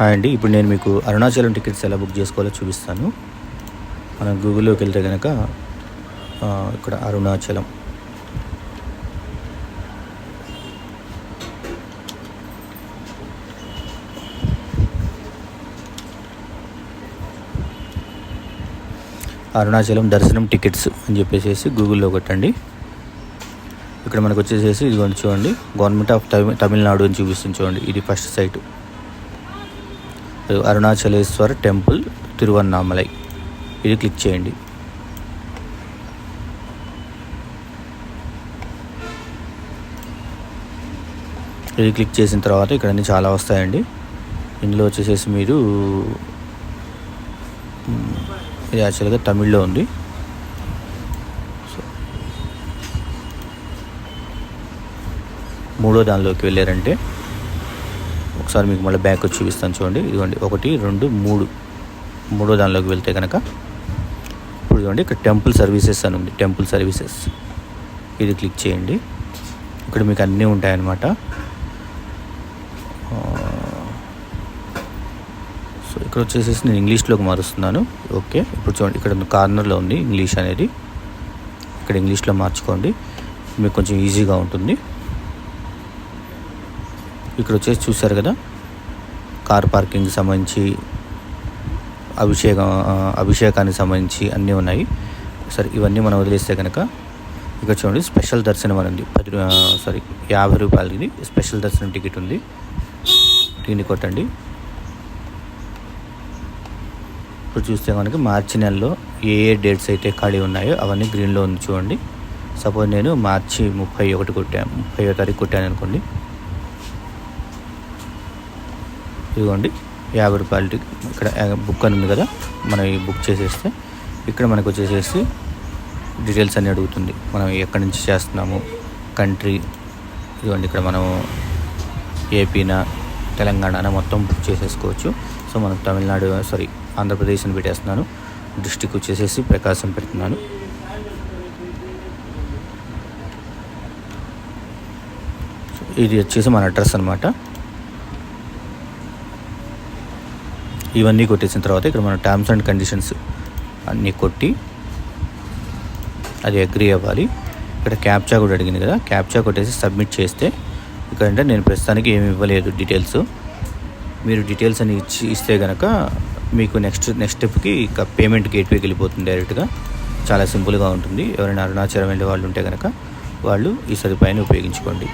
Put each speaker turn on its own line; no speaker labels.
Hi అండి. ఇప్పుడు నేను మీకు అరుణాచలం టికెట్స్ ఎలా బుక్ చేసుకోవాలో చూపిస్తాను. మనం గూగుల్లోకి వెళ్తే కనుక ఇక్కడ అరుణాచలం దర్శనం టికెట్స్ అని చెప్పేసి గూగుల్లో కొట్టండి. ఇక్కడ మనకు వచ్చేసేసి ఇది చూడండి, గవర్నమెంట్ ఆఫ్ తమిళనాడు అని చూపిస్తుంది. చూడండి, ఇది first site, Arunachaleswara temple Tiruvannamalai. ఇది క్లిక్ చేయండి. ఇది క్లిక్ చేసిన తర్వాత ఇక్కడ అన్నీ చాలా వస్తాయండి. ఇందులో వచ్చేసేసి మీరు ఇది యాక్చువల్గా తమిళ్లో ఉంది. మూడో దానిలోకి వెళ్ళారంటే ఒకసారి మీకు మళ్ళీ బ్యాక్ వచ్చి చూపిస్తాను. చూడండి, ఇదిగోండి 1, 2, 3 మూడో దానిలోకి వెళ్తే కనుక ఇప్పుడు ఇదిగోండి ఇక్కడ టెంపుల్ సర్వీసెస్ అని ఉంది. టెంపుల్ సర్వీసెస్ ఇది క్లిక్ చేయండి. ఇక్కడ మీకు అన్నీ ఉంటాయన్నమాట. సో ఇక్కడ వచ్చేసేసి నేను ఇంగ్లీష్లోకి మారుస్తున్నాను. ఓకే, ఇప్పుడు చూడండి ఇక్కడ కార్నర్లో ఉంది ఇంగ్లీష్ అనేది. ఇక్కడ ఇంగ్లీష్లో మార్చుకోండి, మీకు కొంచెం ఈజీగా ఉంటుంది. ఇక్కడ వచ్చేసి చూశారు కదా, కార్ పార్కింగ్కి సంబంధించి, అభిషేకానికి సంబంధించి అన్నీ ఉన్నాయి. సరే, ఇవన్నీ మనం వదిలేస్తే కనుక ఇక్కడ చూడండి స్పెషల్ దర్శనం అని ఉంది. 50 రూపాయలకి స్పెషల్ దర్శనం టికెట్ ఉంది. దీన్ని కొట్టండి. ఇప్పుడు చూస్తే కనుక మార్చి నెలలో ఏ డేట్స్ అయితే ఖాళీ ఉన్నాయో అవన్నీ గ్రీన్లో ఉంది. చూడండి, సపోజ్ నేను మార్చి 30వ తారీఖు కొట్టాను అనుకోండి. ఇదిగోండి 50 రూపాయలు ఇక్కడ బుక్ అని ఉంది కదా, మనం ఈ బుక్ చేసేస్తే ఇక్కడ మనకు వచ్చేసేసి డీటెయిల్స్ అన్నీ అడుగుతుంది. మనం ఎక్కడి నుంచి చేస్తున్నాము, కంట్రీ. ఇదిగోండి ఇక్కడ మనం ఏపీనా తెలంగాణ మొత్తం బుక్ చేసేసుకోవచ్చు. సో మనం ఆంధ్రప్రదేశ్ అని పెట్టేస్తున్నాను. డిస్ట్రిక్ట్ వచ్చేసేసి ప్రకాశం పెడుతున్నాను. ఇది వచ్చేసి మన అడ్రస్ అనమాట. ఇవన్నీ కొట్టేసిన తర్వాత ఇక్కడ మన టర్మ్స్ అండ్ కండిషన్స్ అన్నీ కొట్టి అది అగ్రీ అవ్వాలి. ఇక్కడ క్యాప్చా కూడా అడిగింది కదా, క్యాప్చా కొట్టేసి సబ్మిట్ చేస్తే ఇక్కడ నేను ప్రస్తుతానికి ఏమి ఇవ్వలేదు డీటెయిల్స్. మీరు డీటెయిల్స్ అని ఇస్తే కనుక మీకు నెక్స్ట్ స్టెప్కి ఇక పేమెంట్ గేట్వేకి వెళ్ళిపోతుంది డైరెక్ట్గా. చాలా సింపుల్గా ఉంటుంది. ఎవరైనా అరుణాచలం వెళ్ళే వాళ్ళు ఉంటే కనుక వాళ్ళు ఈ సదుపాయాన్ని ఉపయోగించుకోండి.